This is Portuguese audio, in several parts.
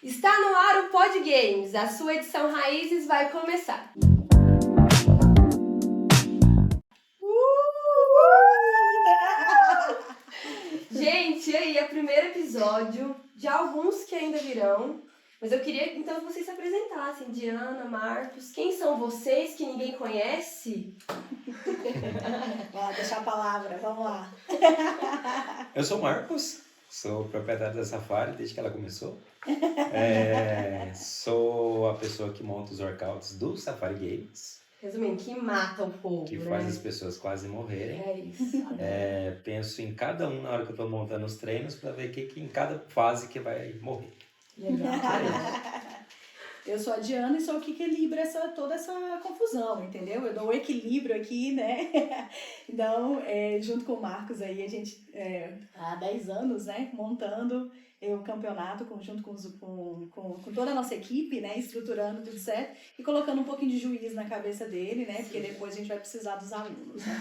Está no ar o Pod Games, a sua edição Raízes vai começar. Gente, e aí é o primeiro episódio de alguns que ainda virão, mas eu queria então que vocês se apresentassem, Diana, Marcos, quem são vocês que ninguém conhece? Vou deixar a palavra, vamos lá. Eu sou o Marcos, sou proprietário da Safari desde que ela começou. Sou a pessoa que monta os workouts do Safari Games. Resumindo, que mata o povo, Que né? faz as pessoas quase morrerem. É isso. Penso em cada um na hora que eu estou montando os treinos para ver que em cada fase que vai morrer. Legal. Eu sou a Diana e sou o que equilibra toda essa confusão, entendeu? Eu dou o equilíbrio aqui, né? Então, junto com o Marcos aí, a gente há 10 anos, né, montando o campeonato junto com toda a nossa equipe, né, estruturando tudo certo e colocando um pouquinho de juízo na cabeça dele, né, porque depois a gente vai precisar dos alunos, né?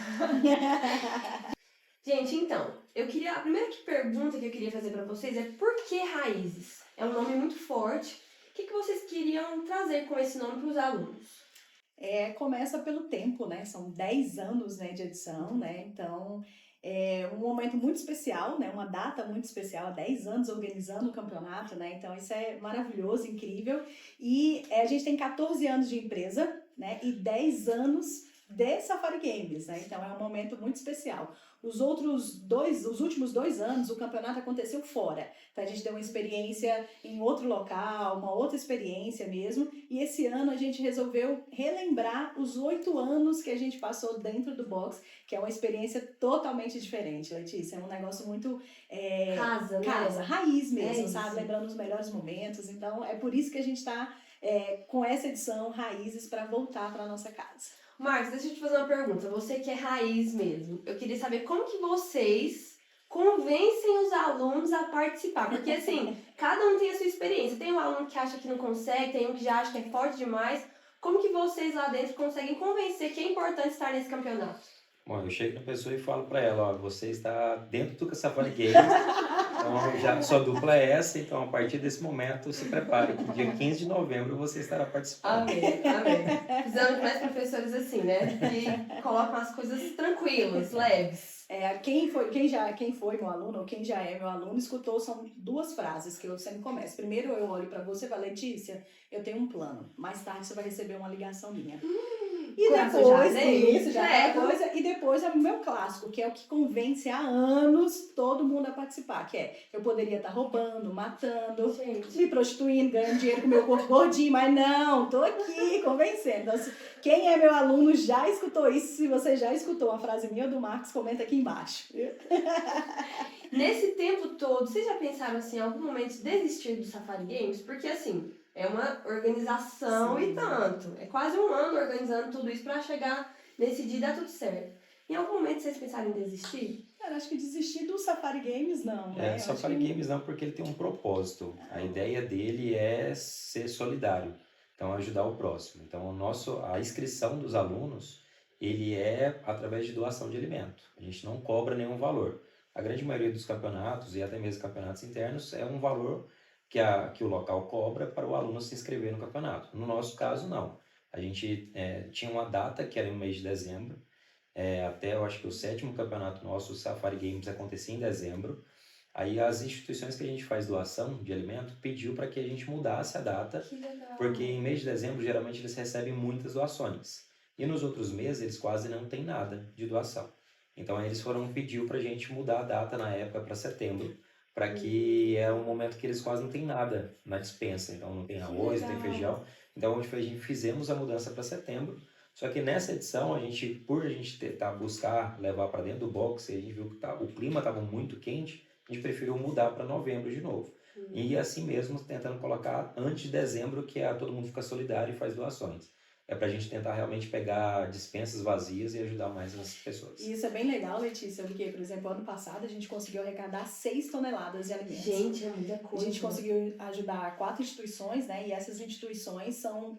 Gente, então, a primeira pergunta que eu queria fazer para vocês é por que Raízes? É um nome muito forte. O que vocês queriam trazer com esse nome para os alunos? Começa pelo tempo, né? São 10 anos, né, de edição, né? Então, é um momento muito especial, né? Uma data muito especial, 10 anos organizando o campeonato, né? Então, isso é maravilhoso, incrível. E a gente tem 14 anos de empresa, né? E 10 anos de Safari Games, né? Então, é um momento muito especial. Os últimos 2 anos, o campeonato aconteceu fora. Então, a gente deu uma experiência em outro local, uma outra experiência mesmo. E esse ano a gente resolveu relembrar os 8 anos que a gente passou dentro do box, que é uma experiência totalmente diferente, Letícia. É um negócio muito Casa, né? raiz mesmo, sabe? Isso. Lembrando os melhores momentos. Então, é por isso que a gente está com essa edição Raízes para voltar para nossa casa. Marcos, deixa eu te fazer uma pergunta. Você que é raiz mesmo, eu queria saber como que vocês convencem os alunos a participar. Porque assim, cada um tem a sua experiência. Tem um aluno que acha que não consegue, tem um que já acha que é forte demais. Como que vocês lá dentro conseguem convencer que é importante estar nesse campeonato? Bom, eu chego na pessoa e falo para ela, ó, você está dentro do Safari Games, então já sua dupla é essa, então a partir desse momento se prepare, que dia 15 de novembro você estará participando. Amém. Precisamos de mais professores assim, né? Que colocam as coisas tranquilas, leves. Quem foi meu aluno, ou quem já é meu aluno, escutou, são 2 frases que eu sempre começo. Primeiro eu olho para você e falo, Letícia, eu tenho um plano. Mais tarde você vai receber uma ligação minha. E depois, e depois é o meu clássico, que é o que convence há anos todo mundo a participar, que é, eu poderia estar roubando, matando, me prostituindo, ganhando dinheiro com meu corpo gordinho, mas não, tô aqui convencendo. Então, quem é meu aluno já escutou isso. Se você já escutou uma frase minha ou do Marcos, comenta aqui embaixo. Nesse tempo todo, vocês já pensaram assim, em algum momento desistir do Safari Games? Porque assim, é uma organização e tanto. É quase um ano organizando tudo isso para chegar nesse dia e dar tudo certo. Em algum momento vocês pensaram em desistir? Eu acho que desistir do Safari Games não, né? Safari Games não, porque ele tem um propósito. A ideia dele é ser solidário, então ajudar o próximo. Então a inscrição dos alunos, ele é através de doação de alimento. A gente não cobra nenhum valor. A grande maioria dos campeonatos, e até mesmo campeonatos internos, é um valor que o local cobra para o aluno se inscrever no campeonato. No nosso caso, não. A gente tinha uma data, que era no mês de dezembro, até eu acho que o 7º campeonato nosso, o Safari Games, acontecia em dezembro. Aí as instituições que a gente faz doação de alimento pediu para que a gente mudasse a data, porque em mês de dezembro geralmente eles recebem muitas doações. E nos outros meses eles quase não tem nada de doação. Então eles pediu para a gente mudar a data na época para setembro, para que é um momento que eles quase não tem nada na despensa. Então não tem arroz, não tem feijão. Então a gente fizemos a mudança para setembro. Só que nessa edição, por a gente tentar buscar levar para dentro do box, a gente viu que o clima estava muito quente, a gente preferiu mudar para novembro de novo. E assim mesmo, tentando colocar antes de dezembro, que todo mundo fica solidário e faz doações. é para a gente tentar realmente pegar dispensas vazias e ajudar mais as pessoas. E isso é bem legal, Letícia, porque, por exemplo, ano passado a gente conseguiu arrecadar 6 toneladas de alimentos. Gente, é muita A coisa. gente conseguiu ajudar 4 instituições, né? E essas instituições são,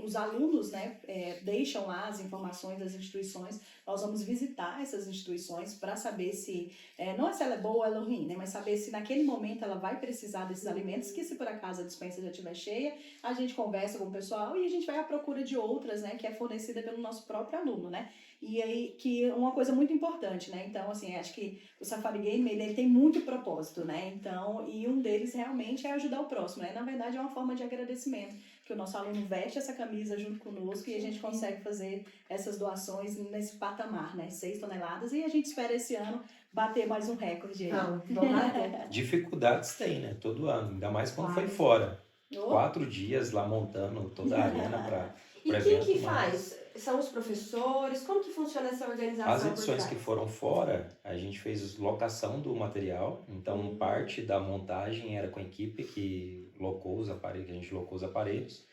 os alunos, né? Deixam lá as informações das instituições. Nós vamos visitar essas instituições para saber se, não é se ela é boa ou ela é ruim, né? Mas saber se naquele momento ela vai precisar desses alimentos, que se por acaso a despensa já estiver cheia, a gente conversa com o pessoal e a gente vai à procura de outras, né? Que é fornecida pelo nosso próprio aluno, né? E aí, que é uma coisa muito importante, né? Então, assim, acho que o Safari Game, ele tem muito propósito, né? Então, e um deles realmente é ajudar o próximo, né? Na verdade, é uma forma de agradecimento, que o nosso aluno veste essa camisa junto conosco e a gente consegue fazer essas doações nesse patamar, né? 6 toneladas, e a gente espera esse ano bater mais um recorde aí. Não, vamos lá. Dificuldades tem, né? Todo ano, ainda mais quando foi Claro. fora. Oh, 4 dias lá montando toda a arena para E pro quem evento, que mas faz? São os professores? Como que funciona essa organização as por edições que trás? foram fora, a gente fez locação do material, então parte da montagem era com a equipe que locou os aparelhos, que a gente locou os aparelhos,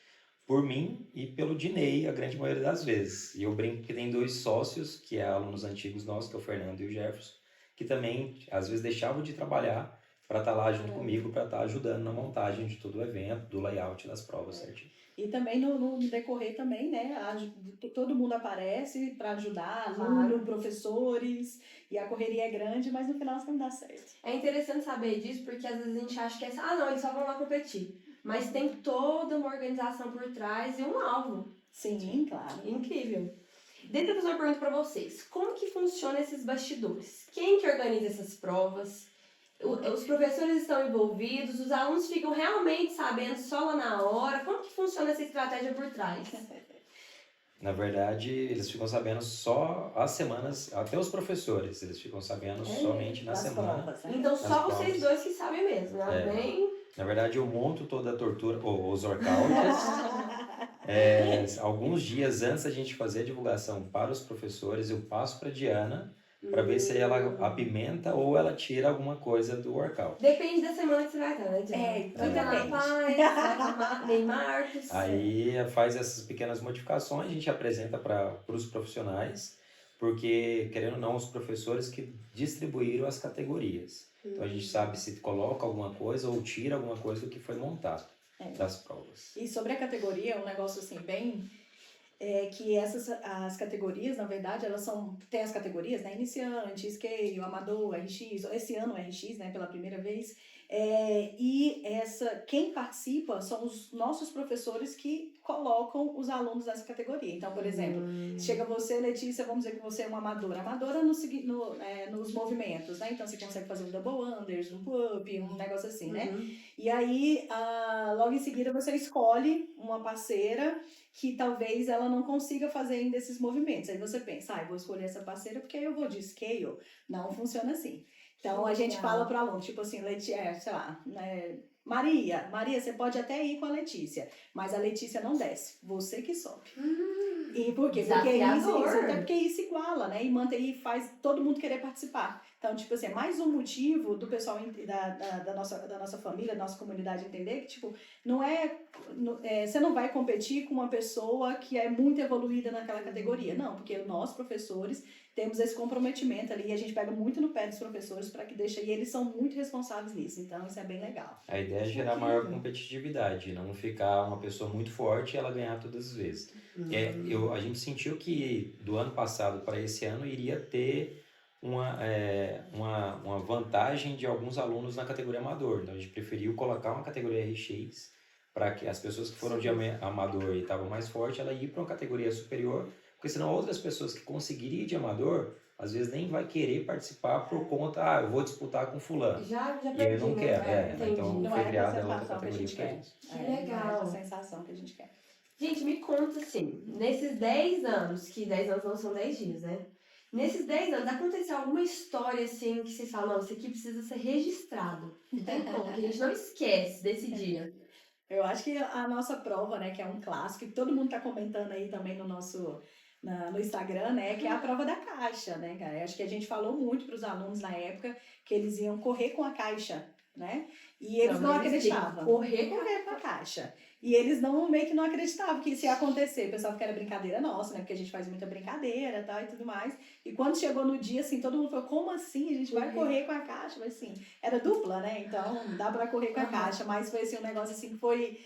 por mim e pelo Dinei, a grande maioria das vezes. E eu brinco que tem 2 sócios, que é alunos antigos nossos, que é o Fernando e o Jefferson, que também às vezes deixavam de trabalhar para estar lá junto comigo, para estar ajudando na montagem de todo o evento, do layout das provas certinho. e também no decorrer também, né? Todo mundo aparece para ajudar, Claro. aluno, professores, e a correria é grande, mas no final sempre dá certo. É interessante saber disso, porque às vezes a gente acha que é não, eles só vão lá competir. Mas tem toda uma organização por trás e um alvo. Sim, claro. Incrível. Deixa eu fazer uma pergunta para vocês. Como que funciona esses bastidores? Quem que organiza essas provas? Os professores estão envolvidos? Os alunos ficam realmente sabendo só lá na hora? Como que funciona essa estratégia por trás? Na verdade, eles ficam sabendo só as semanas, até os professores, eles ficam sabendo somente na Das semana. provas, né? Então só Nas vocês provas. dois que sabem mesmo, né? É. Bem... Na verdade, eu monto toda a tortura, os workouts. Alguns dias antes da gente fazer a divulgação para os professores, eu passo para a Diana para ver se ela apimenta ou ela tira alguma coisa do workout. Depende da semana que você vai estar, né, Diana? Tudo Vai depende. Paz, Ney Marcos. Aí faz essas pequenas modificações, a gente apresenta para os profissionais, porque, querendo ou não, os professores que distribuíram as categorias. Então a gente sabe se coloca alguma coisa ou tira alguma coisa do que foi montado das provas. E sobre a categoria, um negócio assim, bem... que as categorias, na verdade, tem as categorias, né? Iniciante, scale, amador, RX, esse ano o RX, né? Pela primeira vez. Quem participa são os nossos professores que colocam os alunos nessa categoria. Então, por exemplo, chega você, Letícia, vamos dizer que você é uma amadora. Amadora nos movimentos, né? Então, você consegue fazer um double unders, um pull-up, um negócio assim, né? E aí, logo em seguida, você escolhe uma parceira que talvez ela não consiga fazer ainda esses movimentos. Aí você pensa, eu vou escolher essa parceira porque aí eu vou de scale. Não funciona assim. Então, a gente fala para o aluno, tipo assim, sei lá, Maria, você pode até ir com a Letícia, mas a Letícia não desce, você que sobe. E por quê? Porque isso iguala, né? E faz todo mundo querer participar. Então, tipo assim, é mais um motivo do pessoal da nossa família, da nossa comunidade entender que, tipo, você não vai competir com uma pessoa que é muito evoluída naquela categoria. Não, porque nós, professores, temos esse comprometimento ali e a gente pega muito no pé dos professores para que deixe, e eles são muito responsáveis nisso. Então, isso é bem legal. A ideia é gerar maior competitividade, não ficar uma pessoa muito forte e ela ganhar todas as vezes. A gente sentiu que do ano passado para esse ano iria ter uma vantagem de alguns alunos na categoria amador. Então a gente preferiu colocar uma categoria RX para que as pessoas que foram de amador e estavam mais fortes, ela ir para uma categoria superior, porque senão outras pessoas que conseguiriam ir de amador, às vezes nem vai querer participar por conta, eu vou disputar com fulano. Já E eu não quero, então Não foi é a criada outra representação que a categoria gente para quer. isso. Que legal. Não é essa sensação que a gente quer. Gente, me conta assim, nesses 10 anos, que 10 anos não são 10 dias, né? Nesses 10 anos, aconteceu alguma história assim que vocês falam, não, isso aqui precisa ser registrado. Não tem como, que a gente não esquece desse dia. Eu acho que a nossa prova, né, que é um clássico, que todo mundo tá comentando aí também no Instagram, né, que é a prova da caixa, né, cara? Eu acho que a gente falou muito para os alunos na época que eles iam correr com a caixa, né? E eles não mas eles têm que acreditavam. correr Correr com a caixa. E eles não, meio que não acreditavam que isso ia acontecer. O pessoal que era brincadeira nossa, né? Porque a gente faz muita brincadeira, tal, e tudo mais. E quando chegou no dia, assim, todo mundo falou, como assim? A gente vai correr com a caixa? Mas assim, era dupla, né? Então, dá pra correr com a caixa. Mas foi, assim, um negócio, assim, que foi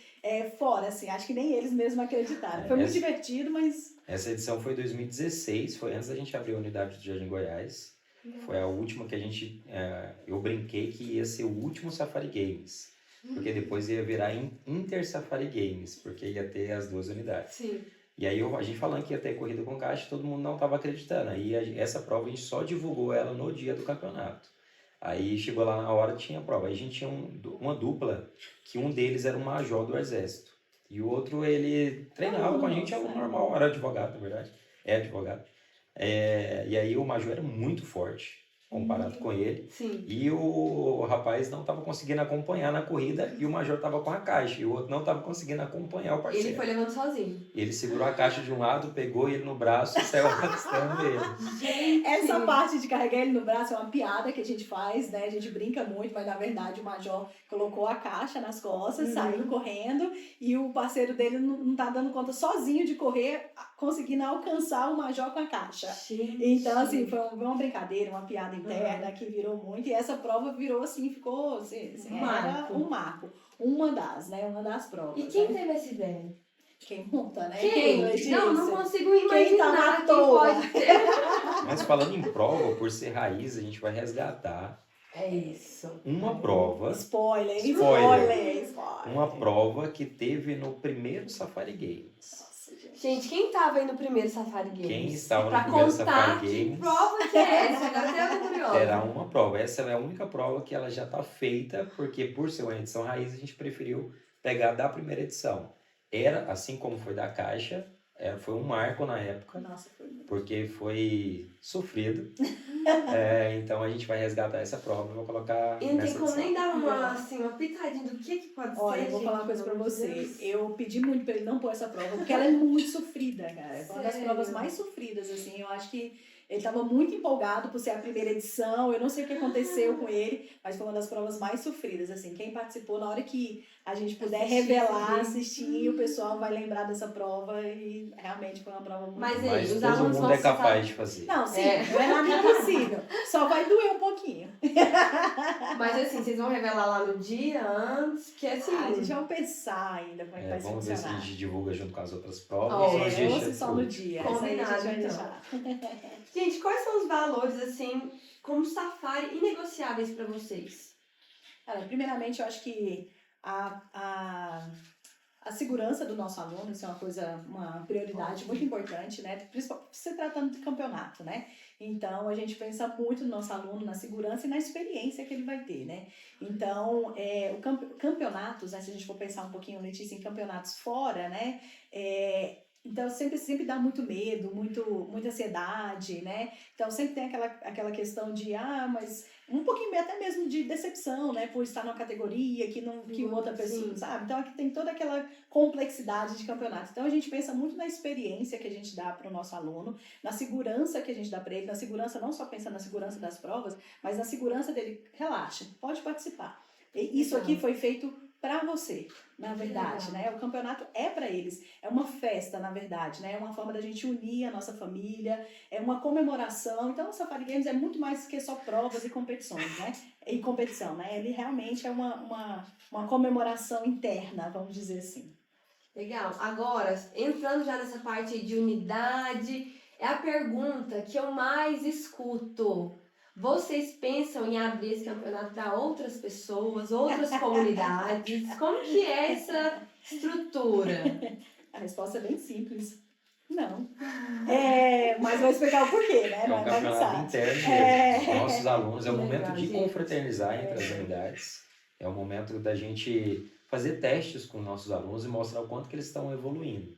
fora, assim. Acho que nem eles mesmos acreditaram. Foi muito divertido, mas... Essa edição foi 2016, foi antes da gente abrir a unidade de Jardim Goiás. Foi a última que a gente... eu brinquei que ia ser o último Safari Games. Porque depois ia virar Inter Safari Games, porque ia ter as 2 unidades. Sim. E aí a gente falando que ia ter corrida com caixa, todo mundo não estava acreditando. Aí essa prova a gente só divulgou ela no dia do campeonato. Aí chegou lá na hora, tinha a prova. Aí a gente tinha uma dupla, que um deles era um major do exército. E o outro, ele treinava com a gente, é o normal, era advogado, na verdade. É advogado. E aí o major era muito forte, comparado com ele. Sim. E o rapaz não estava conseguindo acompanhar na corrida e o major estava com a caixa. E o outro não estava conseguindo acompanhar o parceiro. Ele foi levando sozinho. Ele segurou a caixa de um lado, pegou ele no braço e saiu arrastando ele. Gente! Essa parte de carregar ele no braço é uma piada que a gente faz, né? A gente brinca muito, mas na verdade o major colocou a caixa nas costas, saiu correndo e o parceiro dele não tá dando conta sozinho de correr, conseguindo alcançar o major com a caixa. Gente. Então, assim, foi uma brincadeira, uma piada interna que virou muito. E essa prova virou, assim, ficou, assim, era um marco. Uma das provas. E quem né? teve essa ideia? Quem monta, né? Quem? Letícia? Não consigo Quem tá imaginar na quem toa? pode ter. Mas falando em prova, por ser raiz, a gente vai resgatar É isso. uma prova. Spoiler. Uma prova que teve no primeiro Safari Games. Nossa, gente. Gente, quem tava aí no primeiro Safari Games? Quem estava pra no primeiro contar Safari que Games? prova que é essa? Agora eu tô curiosa. Era uma prova. Essa é a única prova que ela já está feita, porque por ser uma edição raiz, a gente preferiu pegar da primeira edição. Era, assim como foi da Caixa, foi um marco na época. Nossa, foi muito. Porque foi sofrido. Então a gente vai resgatar essa prova e vou colocar E não tem nessa como edição. nem dar uma pitadinha do que pode Olha, ser, eu vou gente, falar uma coisa pra pelo amor de você. Deus. Eu pedi muito pra ele não pôr essa prova, porque ela é muito sofrida, cara. É uma das Sério? provas mais sofridas, assim. Eu acho que ele estava muito empolgado por ser a primeira edição. Eu não sei o que aconteceu com ele, mas foi uma das provas mais sofridas, assim. Quem participou, na hora que a gente puder revelar, assistir, o pessoal vai lembrar dessa prova e realmente foi uma prova muito Mas aí, Mas os todo alunos mundo vão é capaz de fazer. Não, sim, É. não é nada impossível. Só vai doer um pouquinho. Mas assim, vocês vão revelar lá no dia antes, porque assim... A gente vai pensar ainda como é que vai Vamos ver se a funcionar. gente divulga junto com as outras provas. Ó, ou a gente Ou deixa se só pro no último. dia. Essa aí a gente Combinado, vai então. deixar. Gente, quais são os valores, assim, como Safari, inegociáveis pra vocês? Cara, primeiramente, eu acho que a segurança do nosso aluno, isso é uma prioridade muito importante, né? Principalmente se tratando de campeonato, né? Então, a gente pensa muito no nosso aluno, na segurança e na experiência que ele vai ter, né? Então, campeonatos, né? Se a gente for pensar um pouquinho, Letícia, em campeonatos fora, né? Então, sempre dá muito medo, muita ansiedade, né? Então, sempre tem aquela questão de, mas um pouquinho até mesmo de decepção, né? Por estar numa categoria que outra pessoa, Sim. sabe? Então, aqui tem toda aquela complexidade de campeonato. Então, a gente pensa muito na experiência que a gente dá para o nosso aluno, na segurança que a gente dá para ele, na segurança, não só pensando na segurança das provas, mas na segurança dele, relaxa, pode participar. E isso aqui foi feito para você, na verdade, né? O campeonato é para eles, é uma festa, na verdade, né? É uma forma da gente unir a nossa família, é uma comemoração. Então, o Safari Games é muito mais que só provas e competições, né? E competição, né? Ele realmente é uma comemoração interna, vamos dizer assim. Legal. Agora, entrando já nessa parte de unidade, é a pergunta que eu mais escuto. Vocês pensam em abrir esse campeonato para outras pessoas, outras comunidades? Como que é essa estrutura? A resposta é bem simples. Não. Mas vou explicar o porquê, né? É Não um é campeonato bagunçado. interno mesmo. Nossos alunos, é o Legal, momento de gente. confraternizar entre as unidades. É o momento da gente fazer testes com nossos alunos e mostrar o quanto que eles estão evoluindo.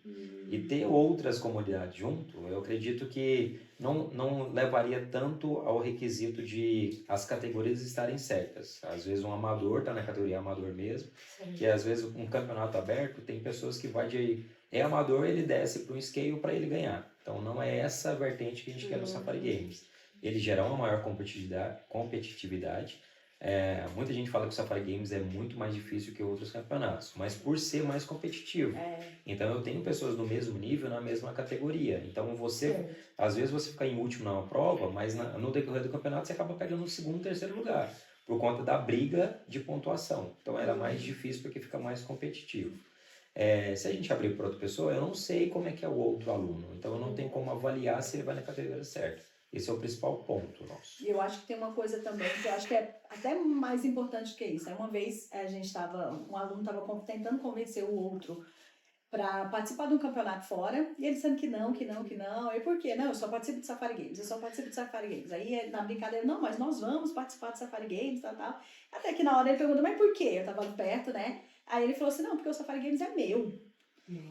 E ter outras comunidades junto, eu acredito que não levaria tanto ao requisito de as categorias estarem certas. Às vezes um amador está na categoria amador mesmo, que às vezes um campeonato aberto tem pessoas que vai de amador, ele desce para um scale para ele ganhar. Então não é essa a vertente que a gente quer no Safari Games. Ele gera uma maior competitividade, Muita gente fala que o Safari Games é muito mais difícil que outros campeonatos, mas por ser mais competitivo. Então eu tenho pessoas no mesmo nível, na mesma categoria. Então às vezes você fica em último numa prova, mas no decorrer do campeonato você acaba pegando no segundo, terceiro lugar, por conta da briga de pontuação. Então era mais difícil porque fica mais competitivo. Se a gente abrir para outra pessoa, eu não sei como é que é o outro aluno, então eu não tenho como avaliar se ele vai na categoria certa. Esse é o principal ponto nosso. E eu acho que tem uma coisa também que eu acho que é até mais importante que isso. Uma vez um aluno estava tentando convencer o outro para participar de um campeonato fora, e ele dizendo que não. E por quê? Não, eu só participo de Safari Games, Aí, na brincadeira, não, mas nós vamos participar de Safari Games, tal. Até que na hora ele perguntou, mas por quê? Eu tava perto, né? Aí ele falou assim, não, porque o Safari Games é meu.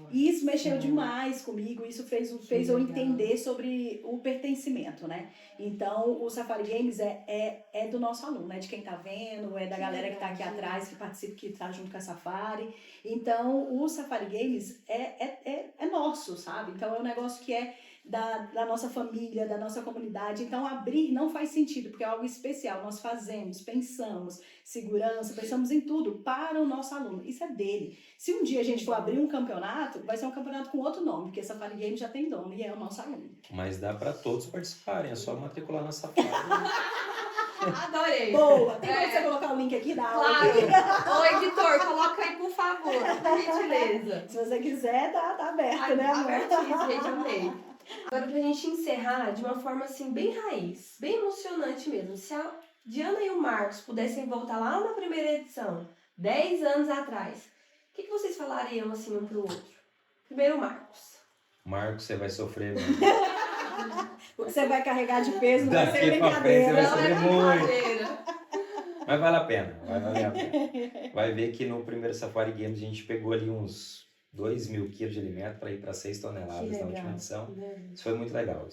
E isso mexeu demais comigo, isso fez eu entender sobre o pertencimento, né? Então, o Safari Games é do nosso aluno, né? De quem tá vendo, é da galera que tá aqui atrás, que participa, que tá junto com a Safari. Então, o Safari Games é nosso, sabe? Então, é um negócio que é da nossa família, da nossa comunidade. Então, abrir não faz sentido, porque é algo especial. Nós fazemos, pensamos, segurança, pensamos em tudo para o nosso aluno. Isso é dele. Se um dia a gente for abrir um campeonato, vai ser um campeonato com outro nome, porque Safari Games já tem dono e é o nosso aluno. Mas dá para todos participarem, é só matricular na Safari. Adorei. Boa! Tem como você colocar o link aqui da aula? Claro. Ô, editor, coloca aí, por favor, por gentileza. Se você quiser, tá aberto, né, amor? Abertíssimo, gente, amei. Agora, pra gente encerrar de uma forma, assim, bem raiz, bem emocionante mesmo. Se a Diana e o Marcos pudessem voltar lá na primeira edição, 10 anos atrás, o que vocês falariam, assim, um pro outro? Primeiro, o Marcos. Marcos, você vai sofrer mesmo. O que você vai carregar de peso não vai ser Daqui pra frente brincadeira. você vai sofrer muito. brincadeira. Mas vale a pena, vai valer a pena. Vai ver que no primeiro Safari Games a gente pegou ali uns 2.000 quilos de alimento para ir para 6 toneladas na última edição. Isso foi muito legal.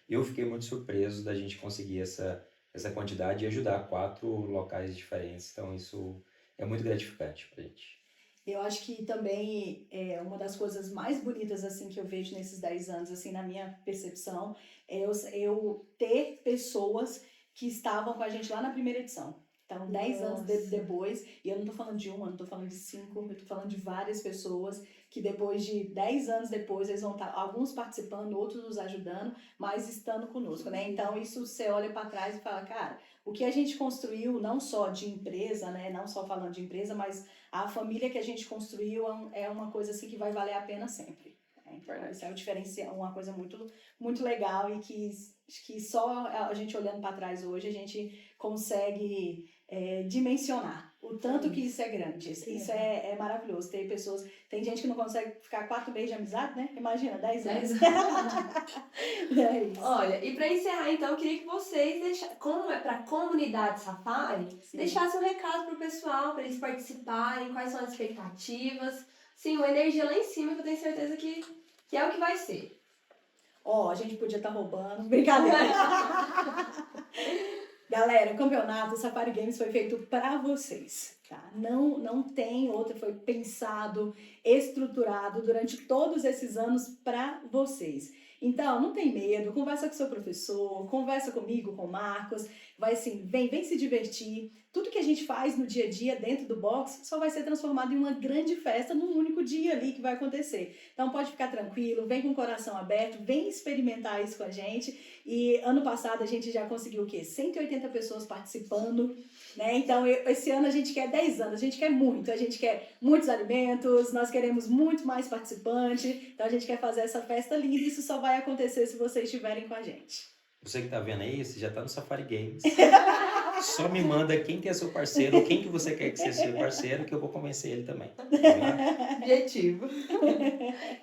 Eu fiquei muito surpreso da gente conseguir essa quantidade e ajudar 4 locais diferentes. Então isso é muito gratificante pra gente. Eu acho que também uma das coisas mais bonitas assim que eu vejo nesses 10 anos, assim, na minha percepção, é eu ter pessoas que estavam com a gente lá na primeira edição. Então, 10 anos depois, e eu não tô falando de uma, eu não tô falando de 5, eu tô falando de várias pessoas que depois de 10 anos depois, eles vão estar, alguns participando, outros nos ajudando, mas estando conosco, né? Então, isso você olha para trás e fala, cara, o que a gente construiu, não só de empresa, né? Não só falando de empresa, mas a família que a gente construiu é uma coisa assim que vai valer a pena sempre. Então, isso é um diferencial, uma coisa muito, muito legal e que só a gente olhando para trás hoje, a gente consegue dimensionar o tanto que isso é grande. Isso é maravilhoso. Tem gente que não consegue ficar 4 meses de amizade, né? Imagina, 10 anos. É isso. Olha, e para encerrar então, eu queria que vocês, como é para a comunidade Safari, deixassem um recado pro pessoal, para eles participarem, quais são as expectativas. Sim, uma energia lá em cima que eu tenho certeza que é o que vai ser. A gente podia estar roubando. Brincadeira. Galera, o campeonato Safari Games foi feito para vocês, tá? Não tem outro, foi pensado, estruturado durante todos esses anos para vocês. Então, não tem medo, conversa com seu professor, conversa comigo, com o Marcos, vai assim, vem se divertir. Tudo que a gente faz no dia a dia dentro do box só vai ser transformado em uma grande festa num único dia ali que vai acontecer. Então pode ficar tranquilo, vem com o coração aberto, vem experimentar isso com a gente. E ano passado a gente já conseguiu o quê? 180 pessoas participando, né? Então esse ano a gente quer 10 anos, a gente quer muitos alimentos, nós queremos muito mais participante. Então a gente quer fazer essa festa linda e isso só vai acontecer se vocês estiverem com a gente. Você que tá vendo aí, você já tá no Safari Games. Só me manda quem que é seu parceiro, ou quem que você quer que seja seu parceiro, que eu vou convencer ele também. Objetivo.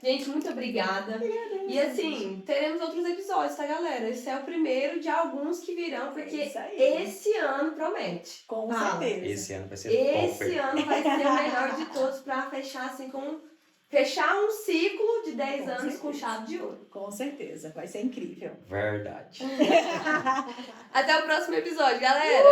Gente, muito obrigada. E assim, teremos outros episódios, tá, galera? Esse é o primeiro de alguns que virão, porque esse ano promete. Com certeza. Esse ano vai ser Esse ano vai ser o melhor de todos pra fechar assim fechar um ciclo de 10 anos com chave de ouro. Com certeza, vai ser incrível. Verdade. Até o próximo episódio, galera!